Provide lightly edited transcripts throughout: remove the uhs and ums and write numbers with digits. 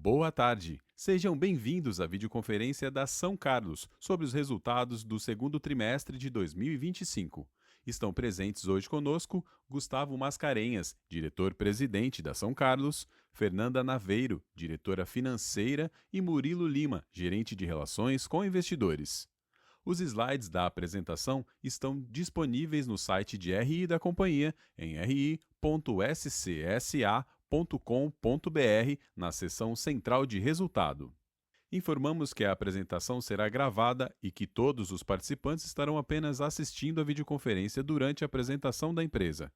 Boa tarde. Sejam bem-vindos à videoconferência da São Carlos sobre os resultados do segundo trimestre de 2025. Estão presentes hoje conosco Gustavo Mascarenhas, diretor-presidente da São Carlos, Fernanda Naveiro, diretora financeira, e Murilo Lima, gerente de relações com investidores. Os slides da apresentação estão disponíveis no site de RI da companhia em ri.scsa.com.br na seção Central de Resultado. Informamos que a apresentação será gravada e que todos os participantes estarão apenas assistindo a videoconferência durante a apresentação da empresa.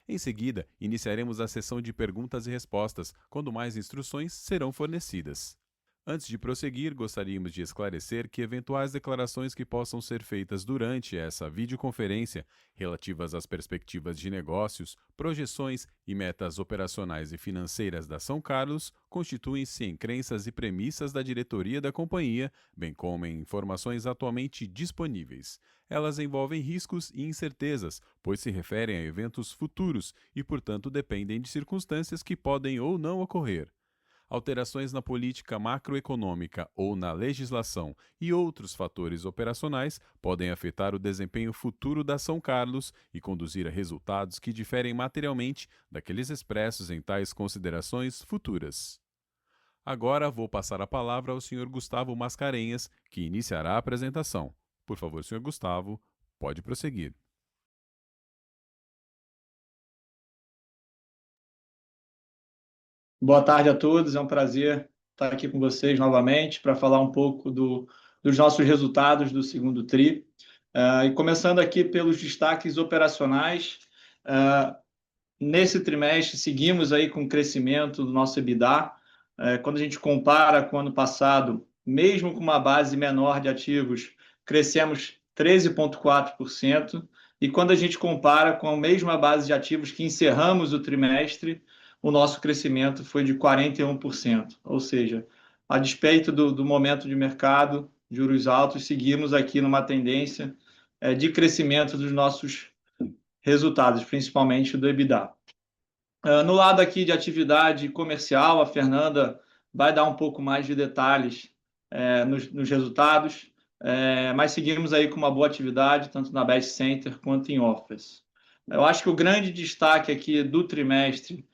Em seguida, iniciaremos a sessão de perguntas e respostas, quando mais instruções serão fornecidas. Antes de prosseguir, gostaríamos de esclarecer que eventuais declarações que possam ser feitas durante essa videoconferência, relativas às perspectivas de negócios, projeções e metas operacionais e financeiras da São Carlos, constituem-se em crenças e premissas da diretoria da companhia, bem como em informações atualmente disponíveis. Elas envolvem riscos e incertezas, pois se referem a eventos futuros e, portanto, dependem de circunstâncias que podem ou não ocorrer. Alterações na política macroeconômica ou na legislação e outros fatores operacionais podem afetar o desempenho futuro da São Carlos e conduzir a resultados que diferem materialmente daqueles expressos em tais considerações futuras. Agora vou passar a palavra ao Sr. Gustavo Mascarenhas, que iniciará a apresentação. Por favor, Sr. Gustavo, pode prosseguir. Boa tarde a todos, é um prazer estar aqui com vocês novamente para falar um pouco dos nossos resultados do segundo TRI. E começando aqui pelos destaques operacionais, nesse trimestre seguimos aí com o crescimento do nosso EBITDA. Quando a gente compara com o ano passado, mesmo com uma base menor de ativos, crescemos 13,4%, e quando a gente compara com a mesma base de ativos que encerramos o trimestre, o nosso crescimento foi de 41%, ou seja, a despeito do momento de mercado, juros altos, seguimos aqui numa tendência de crescimento dos nossos resultados, principalmente do EBITDA. No lado aqui de atividade comercial, a Fernanda vai dar um pouco mais de detalhes nos resultados, mas seguimos aí com uma boa atividade, tanto na Best Center quanto em Office. Eu acho que o grande destaque aqui do trimestre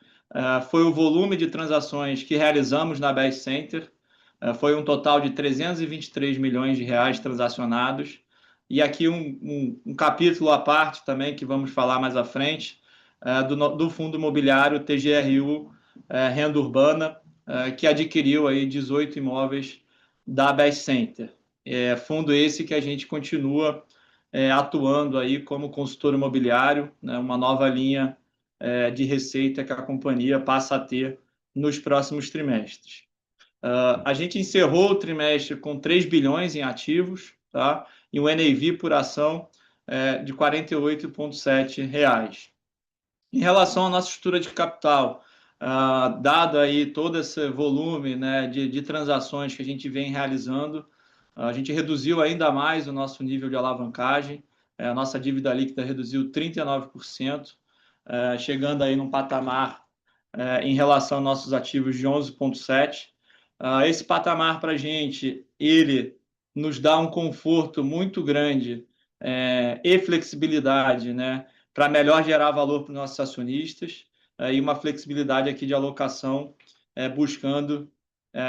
foi o volume de transações que realizamos na Best Center. Foi um total de 323 milhões de reais transacionados. E aqui um capítulo à parte também, que vamos falar mais à frente, do fundo imobiliário TGRU Renda Urbana, que adquiriu aí 18 imóveis da Best Center. Fundo esse que a gente continua atuando aí como consultor imobiliário, né, uma nova linha de receita que a companhia passa a ter nos próximos trimestres. A gente encerrou o trimestre com 3 bilhões em ativos, tá? E um NAV por ação de R$ 48,7. Em relação à nossa estrutura de capital, dado aí todo esse volume, né, de transações que a gente vem realizando, a gente reduziu ainda mais o nosso nível de alavancagem, a nossa dívida líquida reduziu 39%, chegando aí num patamar em relação aos nossos ativos de 11,7. Esse patamar para a gente, ele nos dá um conforto muito grande e flexibilidade, né, para melhor gerar valor para os nossos acionistas, e uma flexibilidade aqui de alocação, buscando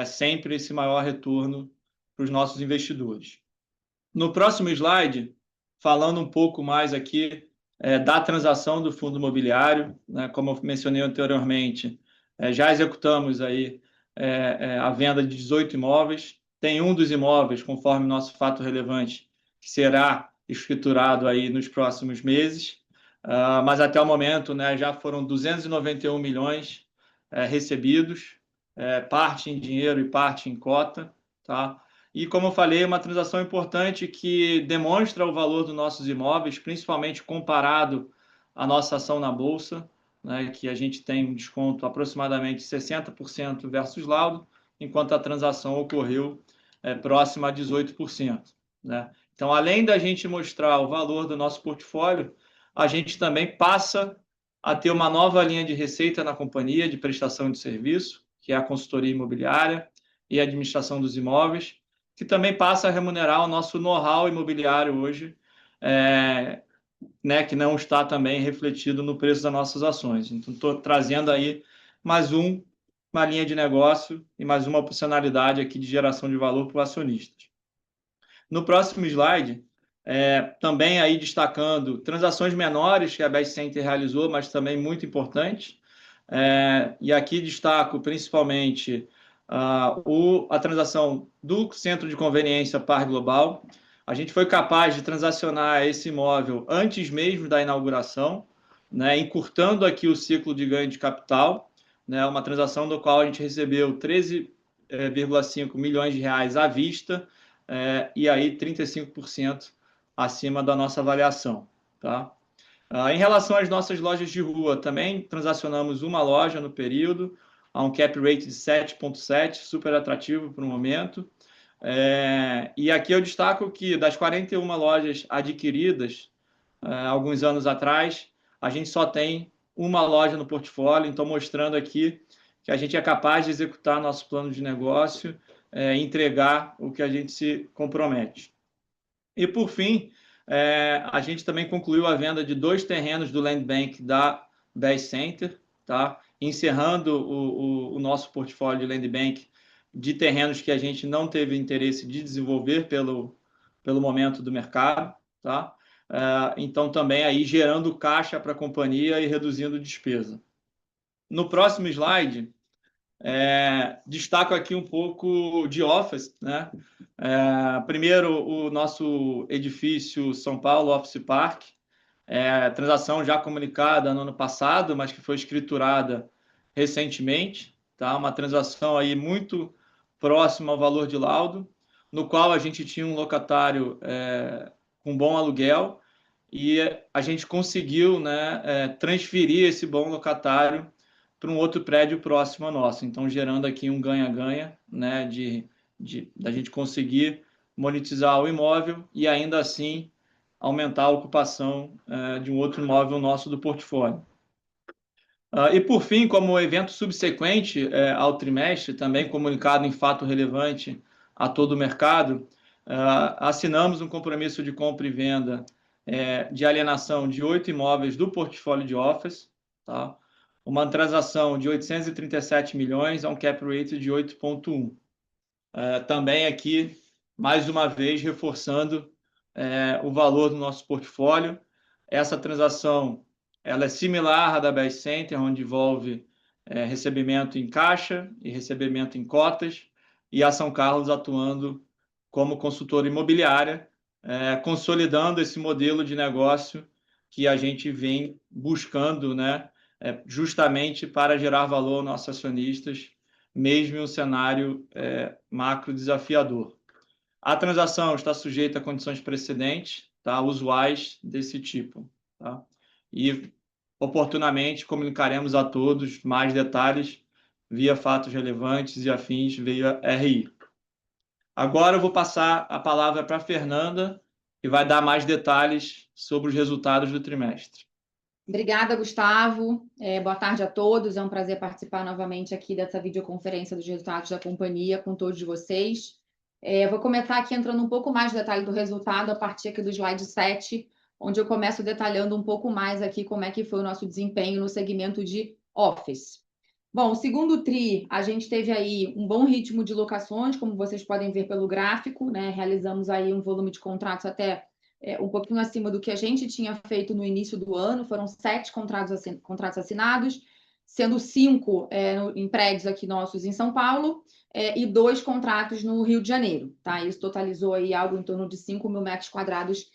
sempre esse maior retorno para os nossos investidores. No próximo slide, falando um pouco mais aqui da transação do fundo imobiliário, né, como eu mencionei anteriormente, já executamos aí a venda de 18 imóveis. Tem um dos imóveis, conforme nosso fato relevante, que será escriturado aí nos próximos meses, mas até o momento, né, já foram 291 milhões recebidos, parte em dinheiro e parte em cota, tá? E, como eu falei, uma transação importante que demonstra o valor dos nossos imóveis, principalmente comparado à nossa ação na Bolsa, né, que a gente tem um desconto aproximadamente 60% versus laudo, enquanto a transação ocorreu próxima a 18%. Né? Então, além da gente mostrar o valor do nosso portfólio, a gente também passa a ter uma nova linha de receita na companhia de prestação de serviço, que é a consultoria imobiliária, e administração dos imóveis, que também passa a remunerar o nosso know-how imobiliário hoje, né, que não está também refletido no preço das nossas ações. Então, estou trazendo aí mais uma linha de negócio e mais uma opcionalidade aqui de geração de valor para os acionistas. No próximo slide, também aí destacando transações menores que a Best Center realizou, mas também muito importantes. E aqui destaco principalmente a transação do Centro de Conveniência Par Global. A gente foi capaz de transacionar esse imóvel antes mesmo da inauguração, né, encurtando aqui o ciclo de ganho de capital, né, uma transação do qual a gente recebeu 13,5 milhões de reais à vista, e aí 35% acima da nossa avaliação. Tá? Em relação às nossas lojas de rua, também transacionamos uma loja no período, a um cap rate de 7,7, super atrativo para o momento. E aqui eu destaco que das 41 lojas adquiridas alguns anos atrás, a gente só tem uma loja no portfólio, então mostrando aqui que a gente é capaz de executar nosso plano de negócio, entregar o que a gente se compromete. E, por fim, a gente também concluiu a venda de 2 terrenos do Land Bank da Best Center, tá? Encerrando o nosso portfólio de Land Bank de terrenos que a gente não teve interesse de desenvolver pelo momento do mercado. Tá? Então, também aí gerando caixa para a companhia e reduzindo despesa. No próximo slide, destaco aqui um pouco de office, né? Primeiro, o nosso edifício São Paulo Office Park, transação já comunicada no ano passado, mas que foi escriturada recentemente, tá? Uma transação aí muito próxima ao valor de laudo, no qual a gente tinha um locatário com bom aluguel e a gente conseguiu, né, transferir esse bom locatário para um outro prédio próximo ao nosso, então gerando aqui um ganha-ganha, né, da gente conseguir monetizar o imóvel e ainda assim aumentar a ocupação de um outro imóvel nosso do portfólio. E por fim, como evento subsequente ao trimestre, também comunicado em fato relevante a todo o mercado, assinamos um compromisso de compra e venda de alienação de 8 imóveis do portfólio de office, tá? Uma transação de 837 milhões a um cap rate de 8,1. Também aqui, mais uma vez, reforçando o valor do nosso portfólio. Essa transação ela é similar à da Best Center, onde envolve recebimento em caixa e recebimento em cotas, e a São Carlos atuando como consultora imobiliária, consolidando esse modelo de negócio que a gente vem buscando, né, justamente para gerar valor aos nossos acionistas, mesmo em um cenário macro desafiador. A transação está sujeita a condições precedentes, tá, usuais desse tipo. Tá? E, oportunamente, comunicaremos a todos mais detalhes via fatos relevantes e afins via RI. Agora eu vou passar a palavra para a Fernanda, que vai dar mais detalhes sobre os resultados do trimestre. Obrigada, Gustavo. Boa tarde a todos. É um prazer participar novamente aqui dessa videoconferência dos resultados da companhia com todos vocês. Vou começar aqui entrando um pouco mais no detalhe do resultado a partir aqui do slide 7, onde eu começo detalhando um pouco mais aqui como é que foi o nosso desempenho no segmento de Office. Bom, o segundo TRI, a gente teve aí um bom ritmo de locações, como vocês podem ver pelo gráfico, né? Realizamos aí um volume de contratos até um pouquinho acima do que a gente tinha feito no início do ano. Foram 7 contratos assinados, sendo 5 em prédios aqui nossos em São Paulo e 2 contratos no Rio de Janeiro. Tá? Isso totalizou aí algo em torno de 5 mil metros quadrados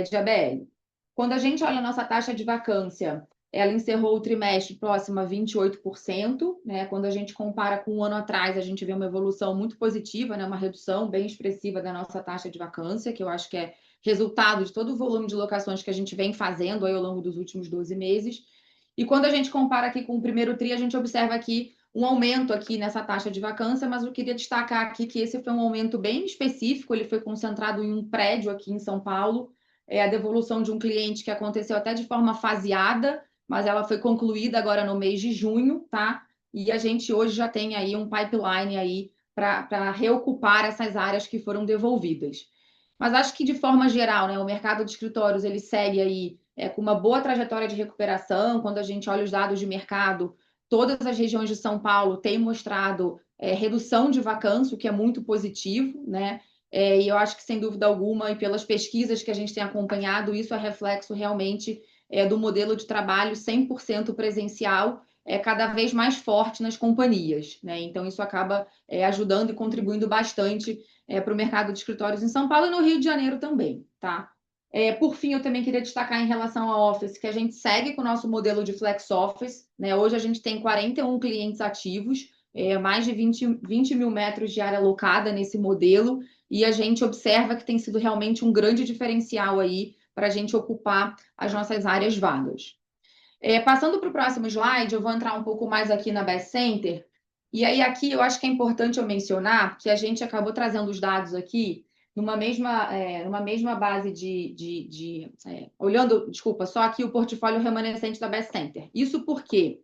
de ABL. Quando a gente olha a nossa taxa de vacância, ela encerrou o trimestre próximo a 28%, né? Quando a gente compara com um ano atrás, a gente vê uma evolução muito positiva, né? Uma redução bem expressiva da nossa taxa de vacância, que eu acho que é resultado de todo o volume de locações que a gente vem fazendo aí ao longo dos últimos 12 meses. E quando a gente compara aqui com o primeiro TRI, a gente observa aqui um aumento aqui nessa taxa de vacância, mas eu queria destacar aqui que esse foi um aumento bem específico, ele foi concentrado em um prédio aqui em São Paulo, a devolução de um cliente que aconteceu até de forma faseada, mas ela foi concluída agora no mês de junho, tá? E a gente hoje já tem aí um pipeline aí para reocupar essas áreas que foram devolvidas. Mas acho que, de forma geral, né, o mercado de escritórios ele segue aí com uma boa trajetória de recuperação. Quando a gente olha os dados de mercado, todas as regiões de São Paulo têm mostrado redução de vacância, o que é muito positivo, né? E eu acho que, sem dúvida alguma, e pelas pesquisas que a gente tem acompanhado, isso é reflexo realmente do modelo de trabalho 100% presencial, cada vez mais forte nas companhias, né? Então, isso acaba ajudando e contribuindo bastante para o mercado de escritórios em São Paulo e no Rio de Janeiro também, tá? Por fim, eu também queria destacar em relação ao Office, que a gente segue com o nosso modelo de Flex Office, né? Hoje a gente tem 41 clientes ativos, mais de 20 mil metros de área alocada nesse modelo, e a gente observa que tem sido realmente um grande diferencial aí para a gente ocupar as nossas áreas vagas. Passando para o próximo slide, eu vou entrar um pouco mais aqui na Best Center. E aí, aqui, eu acho que é importante eu mencionar que a gente acabou trazendo os dados aqui numa mesma base olhando, desculpa, só aqui o portfólio remanescente da Best Center. Isso porque,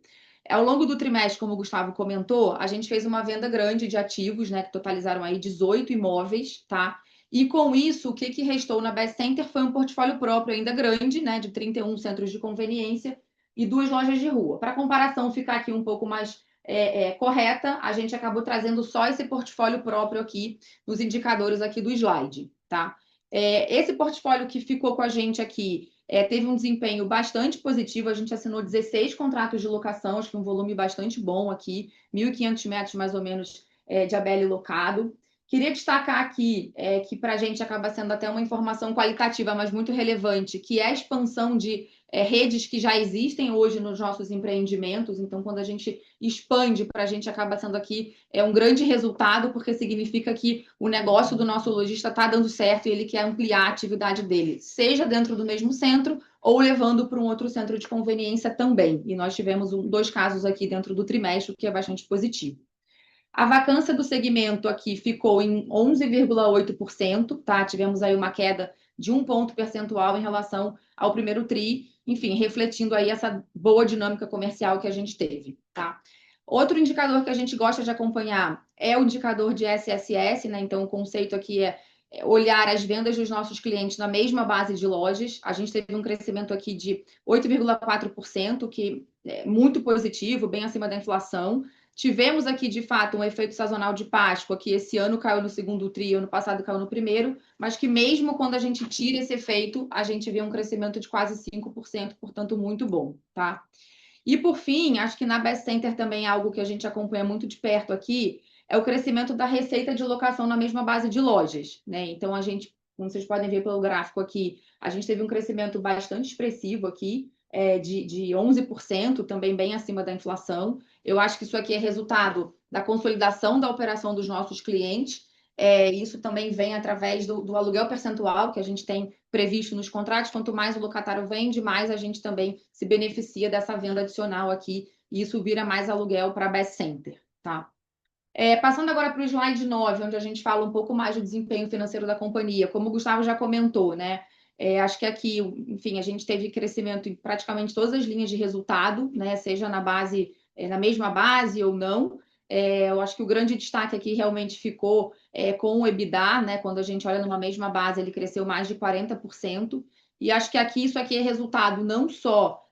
ao longo do trimestre, como o Gustavo comentou, a gente fez uma venda grande de ativos, né, que totalizaram aí 18 imóveis, tá? E com isso, o que restou na Best Center foi um portfólio próprio ainda grande, né, de 31 centros de conveniência e 2 lojas de rua. Para a comparação ficar aqui um pouco mais correta, a gente acabou trazendo só esse portfólio próprio aqui nos indicadores aqui do slide, tá? Esse portfólio que ficou com a gente aqui teve um desempenho bastante positivo. A gente assinou 16 contratos de locação, acho que um volume bastante bom aqui, 1.500 metros mais ou menos de ABL locado. Queria destacar aqui que para a gente acaba sendo até uma informação qualitativa, mas muito relevante, que é a expansão de redes que já existem hoje nos nossos empreendimentos. Então, quando a gente expande, para a gente acaba sendo aqui um grande resultado, porque significa que o negócio do nosso lojista está dando certo e ele quer ampliar a atividade dele, seja dentro do mesmo centro ou levando para um outro centro de conveniência também. E nós tivemos 2 casos aqui dentro do trimestre, o que é bastante positivo. A vacância do segmento aqui ficou em 11,8%, tá? Tivemos aí uma queda de 1 ponto percentual em relação ao primeiro TRI, enfim, refletindo aí essa boa dinâmica comercial que a gente teve, tá? Outro indicador que a gente gosta de acompanhar é o indicador de SSS, né? Então, o conceito aqui é olhar as vendas dos nossos clientes na mesma base de lojas. A gente teve um crescimento aqui de 8,4%, que é muito positivo, bem acima da inflação. Tivemos aqui, de fato, um efeito sazonal de Páscoa, que esse ano caiu no segundo TRI, ano passado caiu no primeiro, mas que mesmo quando a gente tira esse efeito, a gente vê um crescimento de quase 5%, portanto, muito bom, tá? E, por fim, acho que na Best Center também é algo que a gente acompanha muito de perto aqui, é o crescimento da receita de locação na mesma base de lojas, né? Então, a gente, como vocês podem ver pelo gráfico aqui, a gente teve um crescimento bastante expressivo aqui, de 11%, também bem acima da inflação. Eu acho que isso aqui é resultado da consolidação da operação dos nossos clientes. Isso também vem através do aluguel percentual que a gente tem previsto nos contratos. Quanto mais o locatário vende, mais a gente também se beneficia dessa venda adicional aqui, e isso vira mais aluguel para a Best Center, tá? Passando agora para o slide 9, onde a gente fala um pouco mais do desempenho financeiro da companhia. Como o Gustavo já comentou, né? Acho que aqui, enfim, a gente teve crescimento em praticamente todas as linhas de resultado, né? Seja na base, na mesma base ou não. Eu acho que o grande destaque aqui realmente ficou com o EBITDA, né? Quando a gente olha numa mesma base, ele cresceu mais de 40%. E acho que isso aqui é resultado não só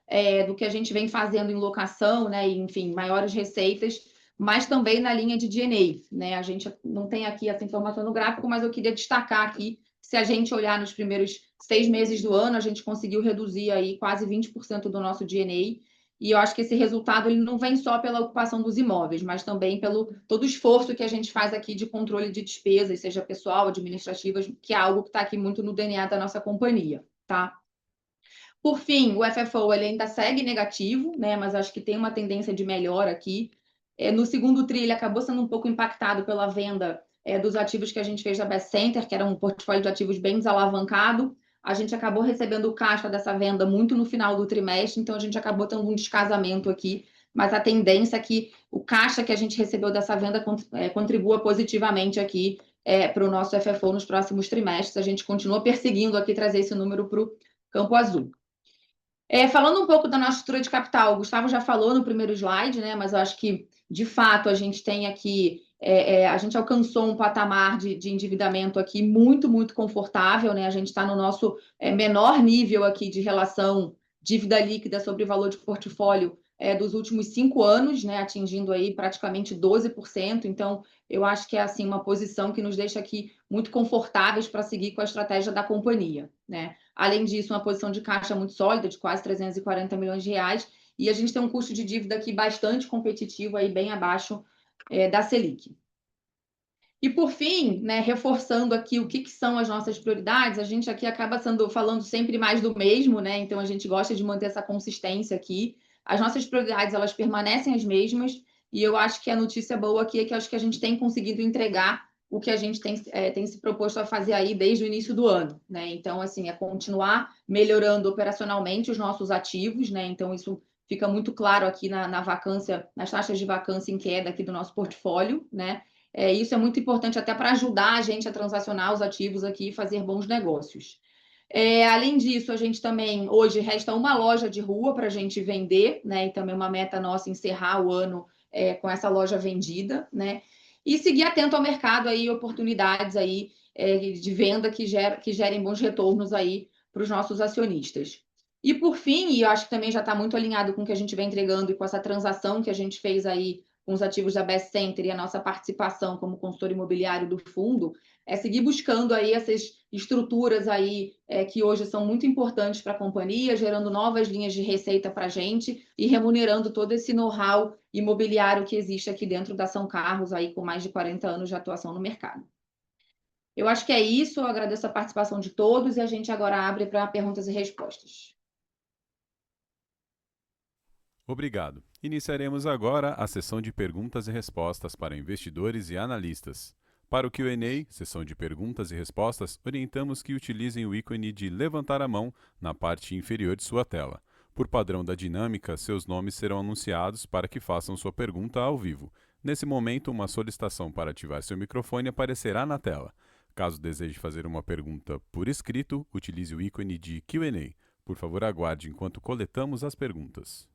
do que a gente vem fazendo em locação, né? E, enfim, maiores receitas, mas também na linha de G&A, né? A gente não tem aqui essa informação no gráfico, mas eu queria destacar aqui, se a gente olhar nos primeiros 6 meses do ano, a gente conseguiu reduzir aí quase 20% do nosso G&A, e eu acho que esse resultado ele não vem só pela ocupação dos imóveis, mas também pelo todo o esforço que a gente faz aqui de controle de despesas, seja pessoal, administrativas, que é algo que está aqui muito no DNA da nossa companhia, tá? Por fim, o FFO ele ainda segue negativo, né? Mas acho que tem uma tendência de melhora aqui. No segundo TRI, ele acabou sendo um pouco impactado pela venda dos ativos que a gente fez da Best Center, que era um portfólio de ativos bem desalavancado. A gente acabou recebendo o caixa dessa venda muito no final do trimestre, então a gente acabou tendo um descasamento aqui, mas a tendência é que o caixa que a gente recebeu dessa venda contribua positivamente aqui para o nosso FFO nos próximos trimestres. A gente continua perseguindo aqui trazer esse número para o campo azul. Falando um pouco da nossa estrutura de capital, o Gustavo já falou no primeiro slide, né? Mas eu acho que, de fato, a gente tem aqui a gente alcançou um patamar de endividamento aqui muito, muito confortável, né? A gente está no nosso menor nível aqui de relação dívida líquida sobre valor de portfólio dos últimos 5 anos, né? Atingindo aí praticamente 12%. Então, eu acho que é assim uma posição que nos deixa aqui muito confortáveis para seguir com a estratégia da companhia, né? Além disso, uma posição de caixa muito sólida, de quase 340 milhões de reais, e a gente tem um custo de dívida aqui bastante competitivo, aí bem abaixo da Selic. E por fim, né, reforçando aqui o que são as nossas prioridades, a gente aqui acaba falando sempre mais do mesmo, né? Então a gente gosta de manter essa consistência aqui. As nossas prioridades, elas permanecem as mesmas, e eu acho que a notícia boa aqui é que eu acho que a gente tem conseguido entregar o que a gente tem se proposto a fazer aí desde o início do ano, né? Então, assim, é continuar melhorando operacionalmente os nossos ativos, né? Então, isso fica muito claro aqui na vacância, nas taxas de vacância em queda aqui do nosso portfólio, né? Isso é muito importante até para ajudar a gente a transacionar os ativos aqui e fazer bons negócios. Além disso, a gente também, hoje, resta uma loja de rua para a gente vender, né? E também uma meta nossa encerrar o ano com essa loja vendida, né? E seguir atento ao mercado aí, oportunidades aí de venda que gerem bons retornos aí para os nossos acionistas. E por fim, e eu acho que também já está muito alinhado com o que a gente vem entregando e com essa transação que a gente fez aí com os ativos da Best Center e a nossa participação como consultor imobiliário do fundo, seguir buscando aí essas estruturas aí que hoje são muito importantes para a companhia, gerando novas linhas de receita para a gente e remunerando todo esse know-how imobiliário que existe aqui dentro da São Carlos, aí com mais de 40 anos de atuação no mercado. Eu acho que é isso, eu agradeço a participação de todos e a gente agora abre para perguntas e respostas. Obrigado. Iniciaremos agora a sessão de perguntas e respostas para investidores e analistas. Para o Q&A, sessão de perguntas e respostas, orientamos que utilizem o ícone de levantar a mão na parte inferior de sua tela. Por padrão da dinâmica, seus nomes serão anunciados para que façam sua pergunta ao vivo. Nesse momento, uma solicitação para ativar seu microfone aparecerá na tela. Caso deseje fazer uma pergunta por escrito, utilize o ícone de Q&A. Por favor, aguarde enquanto coletamos as perguntas.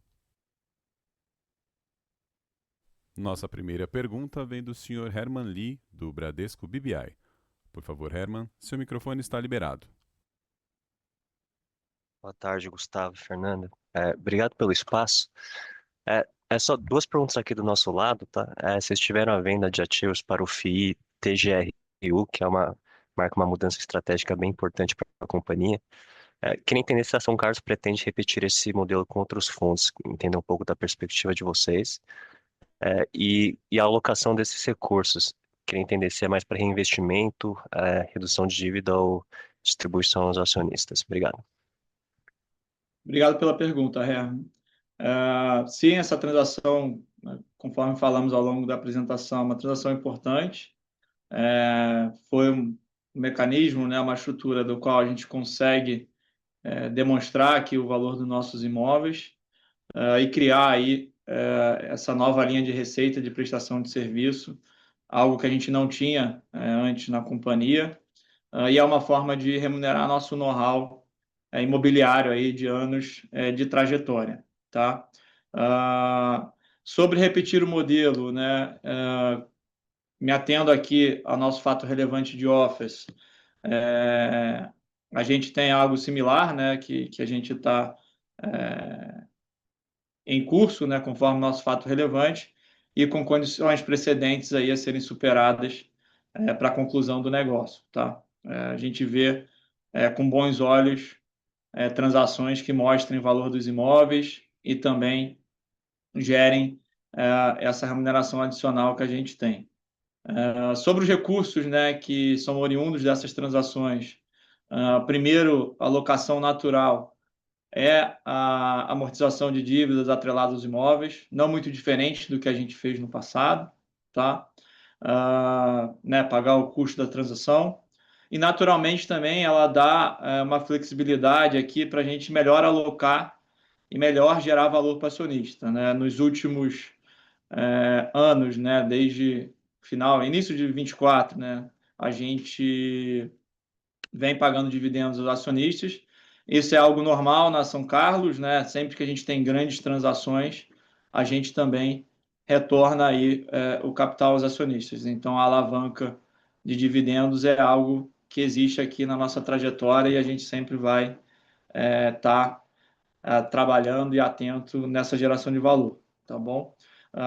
Nossa primeira pergunta vem do Sr. Herman Lee, do Bradesco BBI. Por favor, Herman, seu microfone está liberado. Boa tarde, Gustavo e Fernanda. Obrigado pelo espaço. Só 2 perguntas aqui do nosso lado, tá? Vocês tiveram a venda de ativos para o FII TGRU, que marca uma mudança estratégica bem importante para a companhia. Queria entender se a São Carlos pretende repetir esse modelo com outros fundos, entender um pouco da perspectiva de vocês. E a alocação desses recursos, queria entender se é mais para reinvestimento, redução de dívida ou distribuição aos acionistas. Obrigado. Obrigado pela pergunta, Herman. Sim, essa transação, conforme falamos ao longo da apresentação, é uma transação importante. Foi um mecanismo, né, uma estrutura do qual a gente consegue demonstrar aqui o valor dos nossos imóveis e criar aí essa nova linha de receita de prestação de serviço, algo que a gente não tinha antes na companhia, e é uma forma de remunerar nosso know-how imobiliário aí de anos de trajetória, tá? Sobre repetir o modelo, né? Me atendo aqui ao nosso fato relevante de Office. A gente tem algo similar, né? Que a gente está em curso, né, conforme nosso fato relevante, e com condições precedentes aí a serem superadas para a conclusão do negócio. Tá? A gente vê com bons olhos transações que mostrem o valor dos imóveis e também gerem essa remuneração adicional que a gente tem. Sobre os recursos, né, que são oriundos dessas transações, primeiro, a alocação natural é a amortização de dívidas atreladas aos imóveis, não muito diferente do que a gente fez no passado, tá? Né, pagar o custo da transação. E, naturalmente, também ela dá uma flexibilidade aqui para a gente melhor alocar e melhor gerar valor para o acionista. Né? Nos últimos anos, né, desde início de 24, né, a gente vem pagando dividendos aos acionistas. Isso é algo normal na São Carlos, né? Sempre que a gente tem grandes transações, a gente também retorna aí o capital aos acionistas. Então, a alavanca de dividendos é algo que existe aqui na nossa trajetória e a gente sempre vai estar trabalhando e atento nessa geração de valor, tá bom?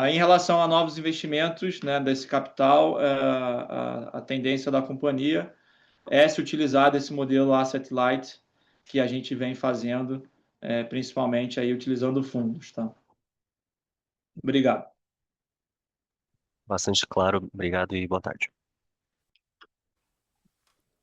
Em relação a novos investimentos, né, desse capital, a tendência da companhia é se utilizar desse modelo asset light que a gente vem fazendo, principalmente aí utilizando fundos, tá? Obrigado. Bastante claro, obrigado e boa tarde.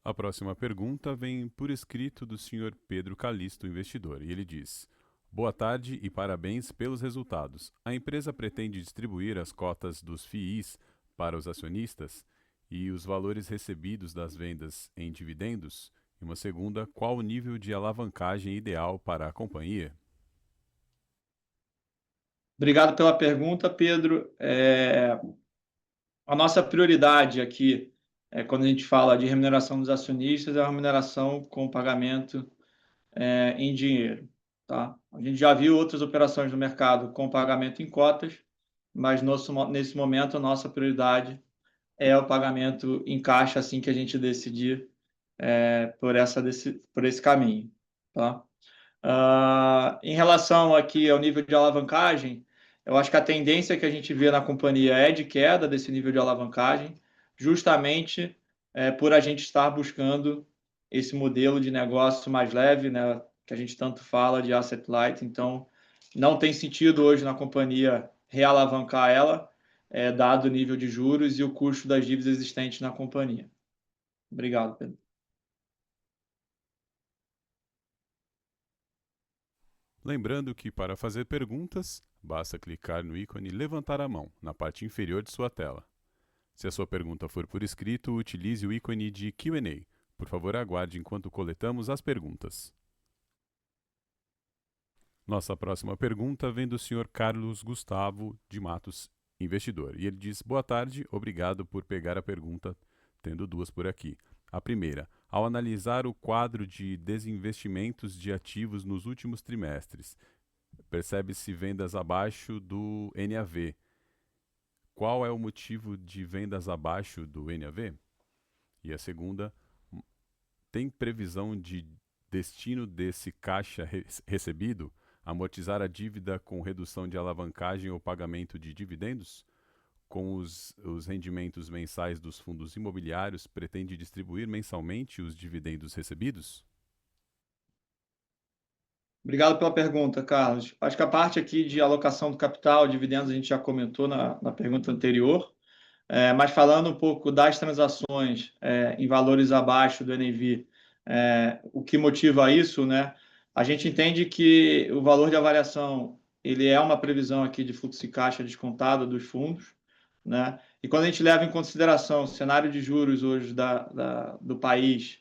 A próxima pergunta vem por escrito do Sr. Pedro Calisto, investidor, e ele diz: Boa tarde e parabéns pelos resultados. A empresa pretende distribuir as cotas dos FIIs para os acionistas e os valores recebidos das vendas em dividendos? E uma segunda, qual o nível de alavancagem ideal para a companhia? Obrigado pela pergunta, Pedro. A nossa prioridade aqui, quando a gente fala de remuneração dos acionistas, é a remuneração com pagamento em dinheiro, tá? A gente já viu outras operações no mercado com pagamento em cotas, mas nesse momento a nossa prioridade é o pagamento em caixa assim que a gente decidir por esse caminho, tá? Em relação aqui ao nível de alavancagem, eu acho que a tendência que a gente vê na companhia é de queda desse nível de alavancagem, justamente por a gente estar buscando esse modelo de negócio mais leve, né, que a gente tanto fala de asset light. Então, não tem sentido hoje na companhia realavancar ela, dado o nível de juros e o custo das dívidas existentes na companhia. Obrigado, Pedro. Lembrando que para fazer perguntas, basta clicar no ícone levantar a mão na parte inferior de sua tela. Se a sua pergunta for por escrito, utilize o ícone de Q&A. Por favor, aguarde enquanto coletamos as perguntas. Nossa próxima pergunta vem do Sr. Carlos Gustavo de Matos, investidor. E ele diz: Boa tarde, obrigado por pegar a pergunta, tendo duas por aqui. A primeira: ao analisar o quadro de desinvestimentos de ativos nos últimos trimestres, percebe-se vendas abaixo do NAV. Qual é o motivo de vendas abaixo do NAV? E a segunda: tem previsão de destino desse caixa recebido? Amortizar a dívida com redução de alavancagem ou pagamento de dividendos? Com os rendimentos mensais dos fundos imobiliários, pretende distribuir mensalmente os dividendos recebidos? Obrigado pela pergunta, Carlos. Acho que a parte aqui de alocação do capital, dividendos, a gente já comentou na pergunta anterior, mas falando um pouco das transações em valores abaixo do NAV, o que motiva isso, né? A gente entende que o valor de avaliação ele é uma previsão aqui de fluxo de caixa descontado dos fundos, né? E quando a gente leva em consideração o cenário de juros hoje do país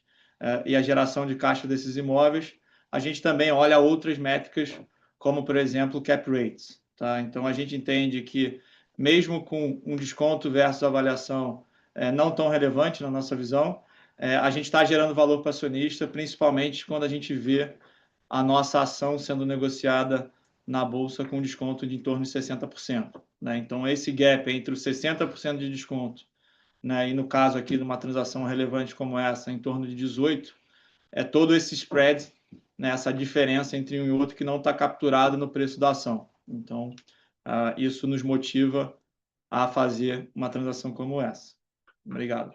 e a geração de caixa desses imóveis, a gente também olha outras métricas, como, por exemplo, cap rates, tá? Então, a gente entende que, mesmo com um desconto versus avaliação não tão relevante na nossa visão, a gente está gerando valor para o acionista, principalmente quando a gente vê a nossa ação sendo negociada na Bolsa com desconto de em torno de 60%. Né? Então, esse gap entre os 60% de desconto, né, e no caso aqui de uma transação relevante como essa, em torno de 18%, é todo esse spread, né, essa diferença entre um e outro que não está capturado no preço da ação. Então, isso nos motiva a fazer uma transação como essa. Obrigado.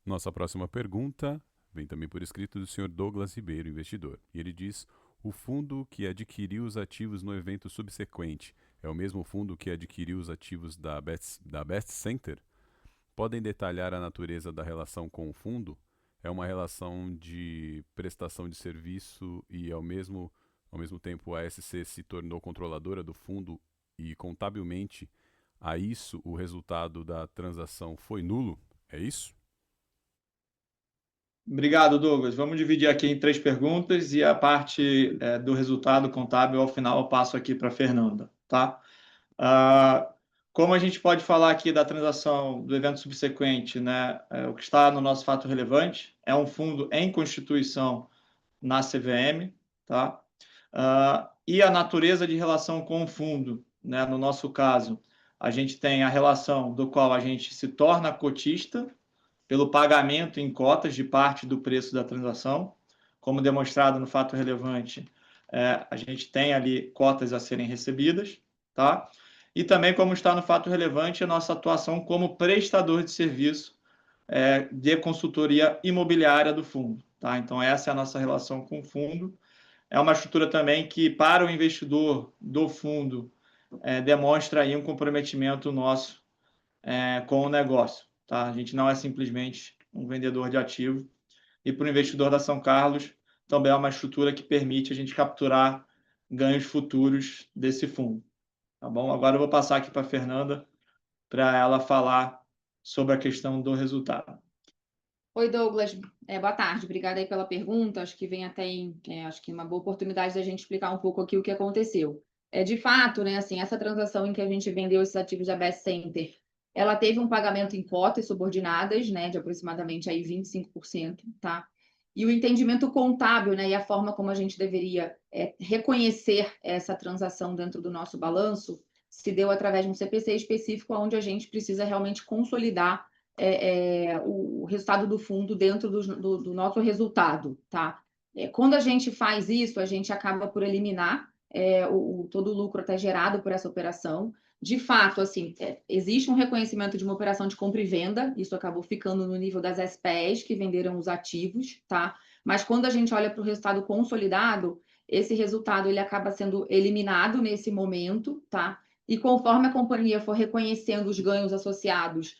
Nossa próxima pergunta vem também por escrito do Sr. Douglas Ribeiro, investidor. E ele diz: o fundo que adquiriu os ativos no evento subsequente é o mesmo fundo que adquiriu os ativos da Best Center? Podem detalhar a natureza da relação com o fundo? É uma relação de prestação de serviço e, ao mesmo tempo, a ASC se tornou controladora do fundo e, contabilmente, a isso o resultado da transação foi nulo? É isso? Obrigado, Douglas. Vamos dividir aqui em 3 perguntas e a parte do resultado contábil, ao final, eu passo aqui para a Fernanda, tá? Como a gente pode falar aqui da transação do evento subsequente, né? O que está no nosso fato relevante é um fundo em constituição na CVM, tá? e a natureza de relação com o fundo, né? No nosso caso, a gente tem a relação do qual a gente se torna cotista pelo pagamento em cotas de parte do preço da transação, como demonstrado no fato relevante, a gente tem ali cotas a serem recebidas, tá? E também, como está no fato relevante, a nossa atuação como prestador de serviço de consultoria imobiliária do fundo, tá? Então, essa é a nossa relação com o fundo. É uma estrutura também que, para o investidor do fundo, demonstra aí um comprometimento nosso com o negócio, tá? A gente não é simplesmente um vendedor de ativo. E para o investidor da São Carlos, também é uma estrutura que permite a gente capturar ganhos futuros desse fundo, tá bom? Agora eu vou passar aqui para a Fernanda para ela falar sobre a questão do resultado. Oi, Douglas. Boa tarde. Obrigada aí pela pergunta. Acho que vem até acho que uma boa oportunidade da gente explicar um pouco aqui o que aconteceu. De fato, né, assim, essa transação em que a gente vendeu esses ativos da Best Center, ela teve um pagamento em cotas subordinadas, né, de aproximadamente aí 25%, tá? E o entendimento contábil, né, e a forma como a gente deveria reconhecer essa transação dentro do nosso balanço se deu através de um CPC específico, onde a gente precisa realmente consolidar o resultado do fundo dentro do nosso resultado, tá? Quando a gente faz isso, a gente acaba por eliminar todo o lucro até gerado por essa operação. De fato, assim, existe um reconhecimento de uma operação de compra e venda, isso acabou ficando no nível das SPEs que venderam os ativos, tá? Mas quando a gente olha para o resultado consolidado, esse resultado ele acaba sendo eliminado nesse momento, tá? E conforme a companhia for reconhecendo os ganhos associados,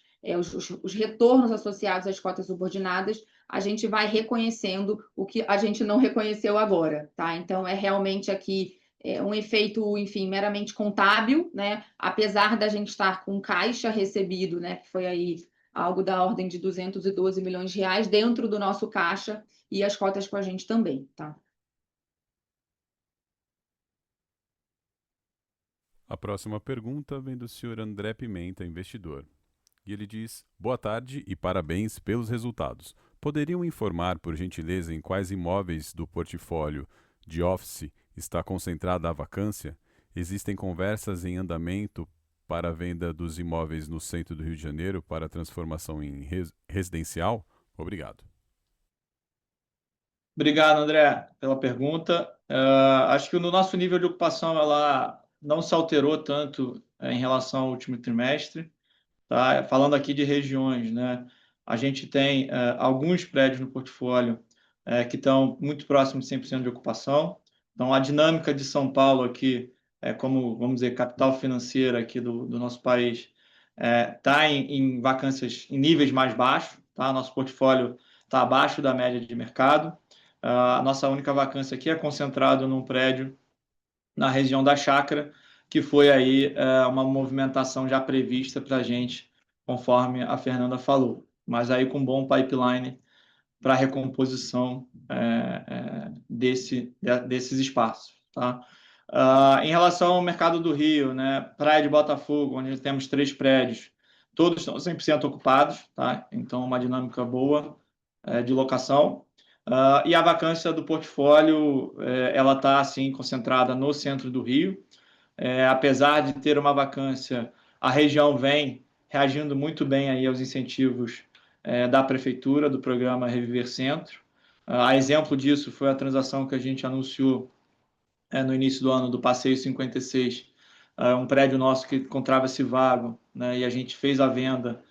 os retornos associados às cotas subordinadas, a gente vai reconhecendo o que a gente não reconheceu agora, tá? Então, é realmente aqui um efeito, enfim, meramente contábil, né? Apesar da gente estar com caixa recebido, né? Que foi aí algo da ordem de 212 milhões de reais dentro do nosso caixa e as cotas com a gente também, tá? A próxima pergunta vem do senhor André Pimenta, investidor. E ele diz: boa tarde e parabéns pelos resultados. Poderiam informar, por gentileza, em quais imóveis do portfólio de office está concentrada a vacância? Existem conversas em andamento para a venda dos imóveis no centro do Rio de Janeiro para transformação em residencial? Obrigado. Obrigado, André, pela pergunta. Acho que no nosso nível de ocupação ela não se alterou tanto em relação ao último trimestre. Tá? Falando aqui de regiões, né? A gente tem alguns prédios no portfólio que estão muito próximos de 100% de ocupação. Então, a dinâmica de São Paulo aqui, como, vamos dizer, capital financeira aqui do nosso país, está em vacâncias em níveis mais baixos. Tá? Nosso portfólio está abaixo da média de mercado. A nossa única vacância aqui é concentrada num prédio na região da Chácara, que foi aí uma movimentação já prevista para a gente, conforme a Fernanda falou, mas aí com bom pipeline para recomposição desses espaços. Tá? Em relação ao mercado do Rio, né, Praia de Botafogo, onde temos 3 prédios, todos estão 100% ocupados, tá? Então uma dinâmica boa de locação. E a vacância do portfólio, ela está assim concentrada no centro do Rio. Apesar de ter uma vacância, a região vem reagindo muito bem aí aos incentivos da prefeitura, do programa Reviver Centro. A exemplo disso foi a transação que a gente anunciou no início do ano do Passeio 56, um prédio nosso que encontrava-se vago, né, e a gente fez a venda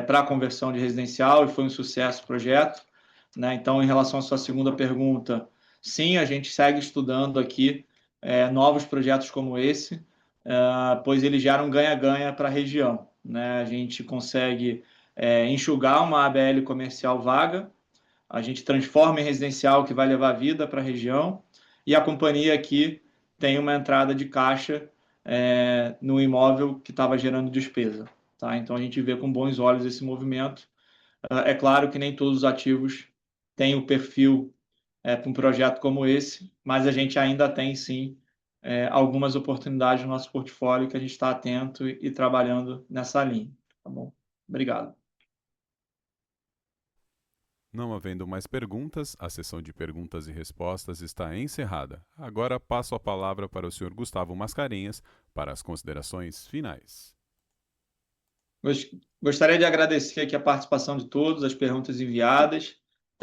para a conversão de residencial e foi um sucesso o projeto. Né? Então, em relação à sua segunda pergunta, sim, a gente segue estudando aqui novos projetos como esse, pois eles geram ganha-ganha para a região. Né? A gente consegue enxugar uma ABL comercial vaga, a gente transforma em residencial que vai levar vida para a região, e a companhia aqui tem uma entrada de caixa no imóvel que estava gerando despesa. Tá? Então, a gente vê com bons olhos esse movimento. É claro que nem todos os ativos têm o perfil para um projeto como esse, mas a gente ainda tem, sim, algumas oportunidades no nosso portfólio que a gente está atento e trabalhando nessa linha. Tá bom? Obrigado. Não havendo mais perguntas, a sessão de perguntas e respostas está encerrada. Agora passo a palavra para o senhor Gustavo Mascarenhas para as considerações finais. Gostaria de agradecer aqui a participação de todos, as perguntas enviadas.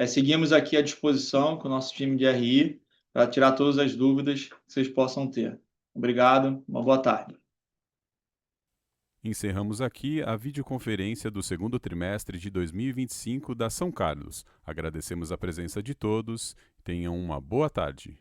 Seguimos aqui à disposição com o nosso time de RI para tirar todas as dúvidas que vocês possam ter. Obrigado, uma boa tarde. Encerramos aqui a videoconferência do segundo trimestre de 2025 da São Carlos. Agradecemos a presença de todos. Tenham uma boa tarde.